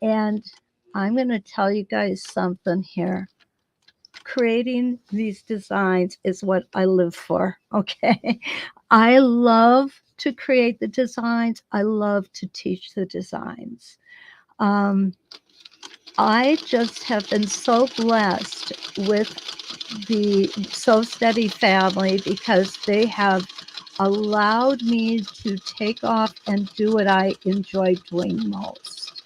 And I'm going to tell you guys something here. Creating these designs is what I live for, okay? I love to create the designs. I love to teach the designs. I just have been so blessed with the So Steady family because they have allowed me to take off and do what I enjoy doing most.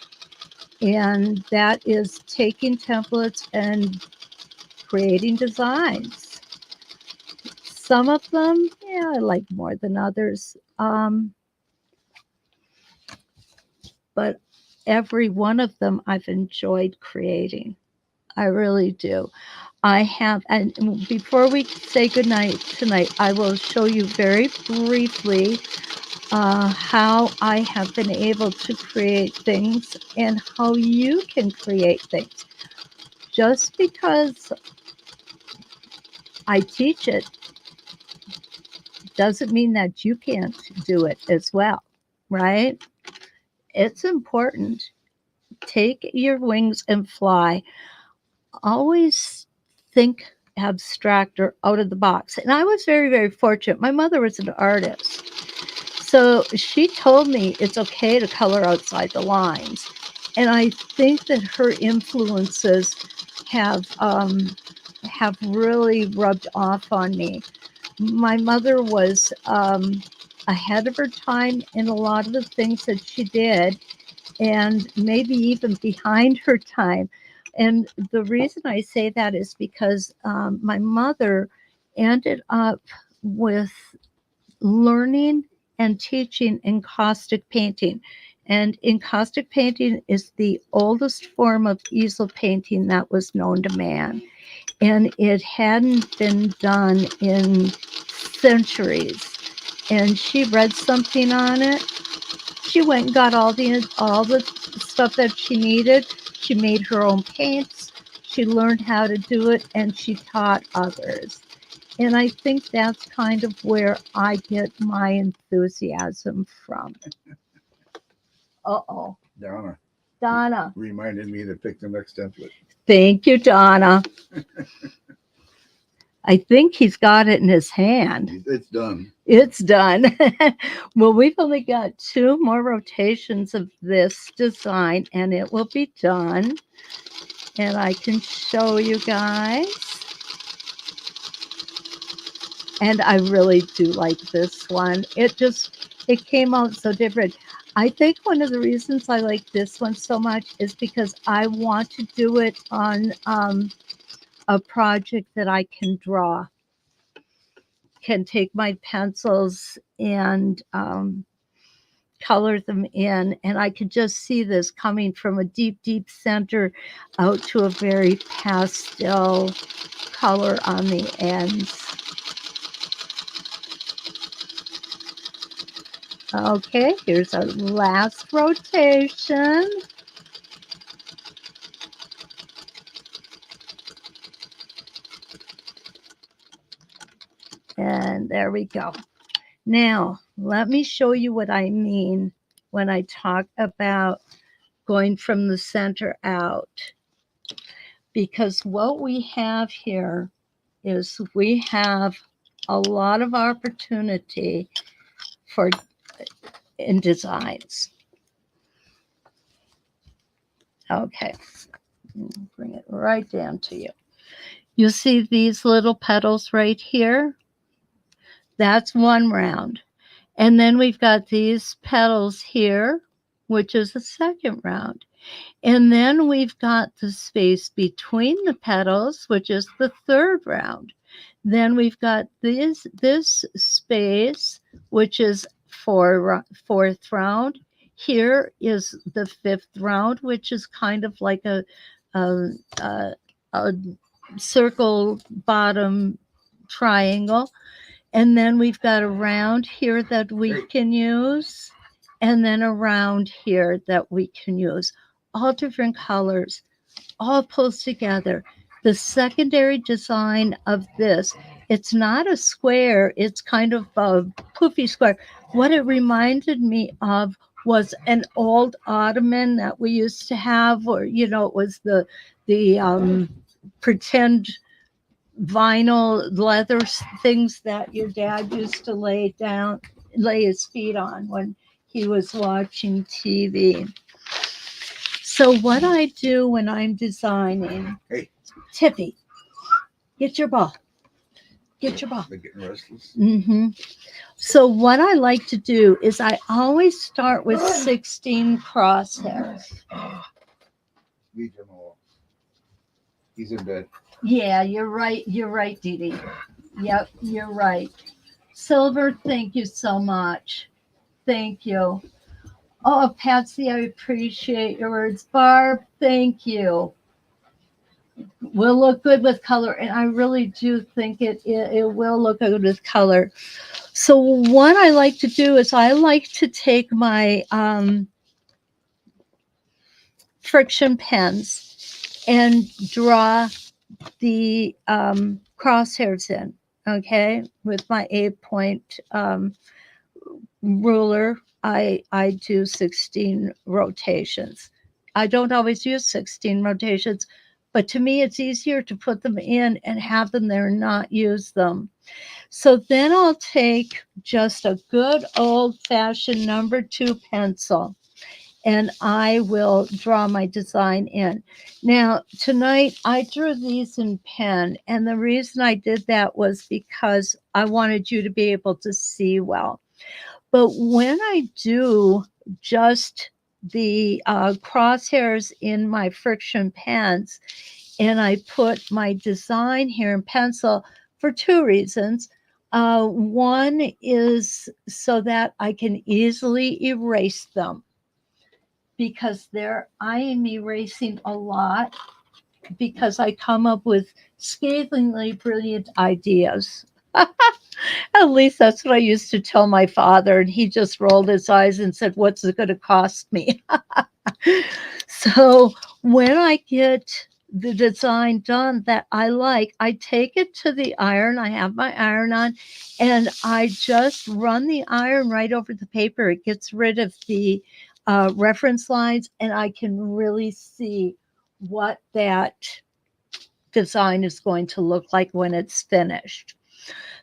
And that is taking templates and creating designs. Some of them, yeah, I like more than others. but every one of them I've enjoyed creating. I really do. I have, and before we say goodnight tonight, I will show you very briefly how I have been able to create things and how you can create things. Just because I teach it doesn't mean that you can't do it as well, right? It's important. Take your wings and fly. Always think abstract or out of the box. And I was very, very fortunate. My mother was an artist. So she told me it's okay to color outside the lines. And I think that her influences have have really rubbed off on me. My mother was ahead of her time in a lot of the things that she did, and maybe even behind her time. And the reason I say that is because my mother ended up with learning and teaching encaustic painting. And encaustic painting is the oldest form of easel painting that was known to man. And it hadn't been done in centuries. And she read something on it. She went and got all the stuff that she needed. She made her own paints. She learned how to do it, and she taught others. And I think that's kind of where I get my enthusiasm from. Uh-oh. Donna. Reminded me to pick the next template. Thank you, Donna. I think he's got it in his hand. It's done. It's done. Well, we've only got 2 more rotations of this design, and it will be done. And I can show you guys. And I really do like this one. It came out so different. I think one of the reasons I like this one so much is because I want to do it on a project that I can draw. Can take my pencils and color them in, and I could just see this coming from a deep, deep center out to a very pastel color on the ends. Okay, here's our last rotation. And there we go. Now, let me show you what I mean when I talk about going from the center out. Because what we have here is we have a lot of opportunity for in designs. Okay, bring it right down to you. You see these little petals right here? That's one round. And then we've got these petals here, which is the second round. And then we've got the space between the petals, which is the third round. Then we've got this space, which is fourth round. Here is the fifth round, which is kind of like a circle bottom triangle. And then we've got a round here that we can use, and then a round here that we can use. All different colors, all pulled together. The secondary design of this, it's not a square, it's kind of a poofy square. What it reminded me of was an old ottoman that we used to have, or, you know, it was the pretend vinyl leather things that your dad used to lay his feet on when he was watching TV. So what I do when I'm designing, Hey, Tippy, get your ball. Get your ball. they're getting restless. So what I like to do is I always start with 16 crosshairs. Leave him alone. He's in bed. Yeah, you're right. You're right, Dee Dee. Yep, you're right. Silver, thank you so much. Thank you. Oh, Patsy, I appreciate your words. Barb, thank you. Will look good with color, and I really do think it will look good with color. So what I like to do is I like to take my friction pens and draw the crosshairs in, okay, with my 8 point ruler. I do 16 rotations. I don't always use 16 rotations, but to me it's easier to put them in and have them there and not use them. So then I'll take just a good old fashioned number 2 pencil and I will draw my design in. Now, tonight I drew these in pen, and the reason I did that was because I wanted you to be able to see well. But when I do just the crosshairs in my friction pens and I put my design here in pencil for 2 reasons. One is so that I can easily erase them because there I am erasing a lot because I come up with scathingly brilliant ideas. At least that's what I used to tell my father, and he just rolled his eyes and said, "What's it going to cost me?" So when I get the design done that I like, I take it to the iron. I have my iron on, and I just run the iron right over the paper. It gets rid of the reference lines, and I can really see what that design is going to look like when it's finished.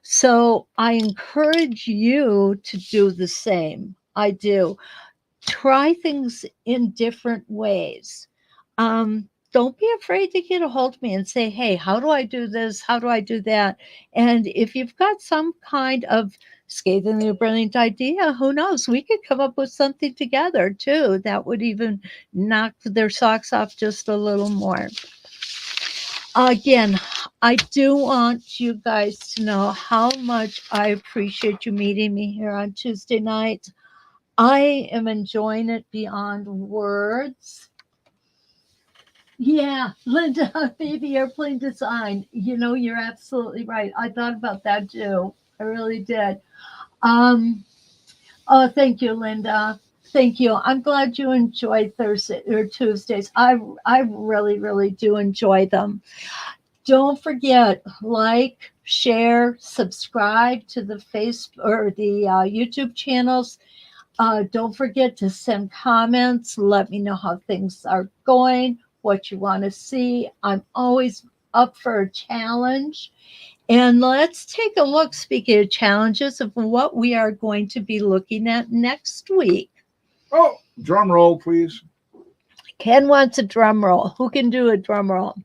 So I encourage you to do the same. I do. Try things in different ways. Don't be afraid to get a hold of me and say, hey, how do I do this? How do I do that? And if you've got some kind of scathingly brilliant idea, who knows? We could come up with something together too that would even knock their socks off just a little more. Again, I do want you guys to know how much I appreciate you meeting me here on Tuesday night. I am enjoying it beyond words. Yeah, Linda, baby airplane design. You know, you're absolutely right. I thought about that too. I really did. Um, oh, thank you, Linda. Thank you. I'm glad you enjoyed Thursday or Tuesdays. I really, really do enjoy them. Don't forget, like, share, subscribe to the face or the YouTube channels. Don't forget to send comments. Let me know how things are going, what you want to see. I'm always up for a challenge. And let's take a look, speaking of challenges, of what we are going to be looking at next week. Oh, drum roll, please. Ken wants a drum roll. Who can do a drum roll?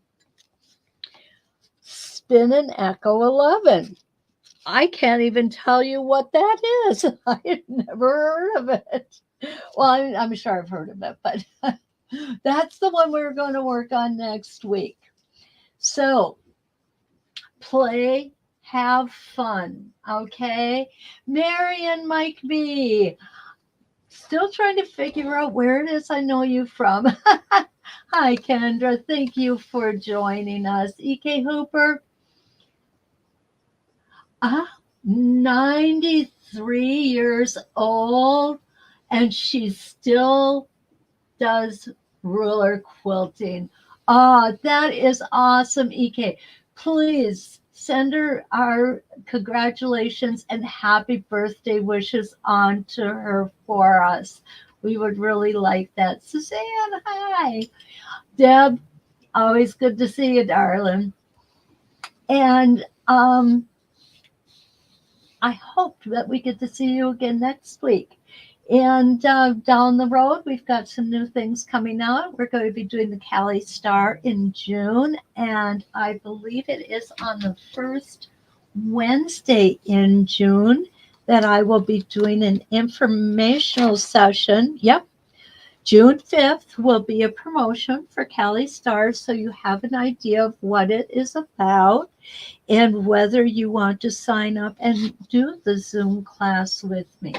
Spin an Echo 11. I can't even tell you what that is. I had never heard of it. Well, I'm sure I've heard of it, but that's the one we're going to work on next week. So play, have fun, okay? Mary and Mike B. Still trying to figure out where it is I know you from. Hi, Kendra. Thank you for joining us. EK Hooper, 93 years old, and she still does ruler quilting. Ah, that is awesome, EK. Please send her our congratulations and happy birthday wishes on to her for us. We would really like that. Suzanne, hi. Deb, always good to see you, darling. And I hope that we get to see you again next week. And down the road, we've got some new things coming out. We're going to be doing the Cali Star in June, and I believe it is on the first Wednesday in June that I will be doing an informational session. Yep, June 5th will be a promotion for Cali Stars, so you have an idea of what it is about and whether you want to sign up and do the Zoom class with me.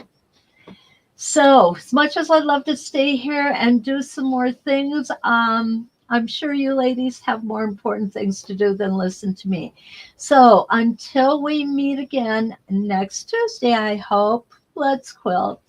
So, as much as I'd love to stay here and do some more things, I'm sure you ladies have more important things to do than listen to me. So, until we meet again next Tuesday, I hope, let's quilt.